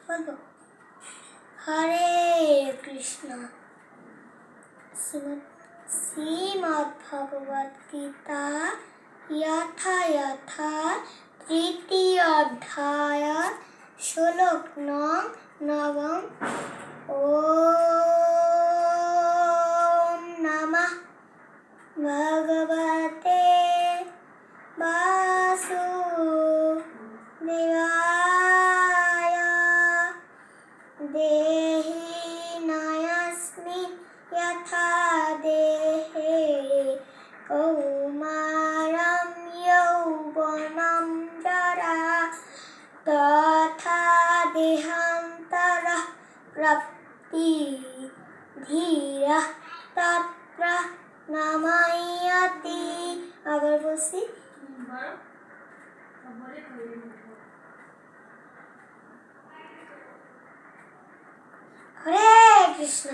বলবো? হরে কৃষ্ণ। শ্রীমদ্ ভগবদ গীতা যথা যথা তৃতীয় অধ্যায় শ্লোক নং 9। ওম নমঃ ভগবতে বাসুদেবায়। দেহিনাস্মিন যথা দেহে কৌমারম যৌবনম জরা তথা দেহান্তরঃ প্রাপ্তি ধীরঃ তত্র নাময়তি। আবার বলছি, হরে কৃষ্ণ।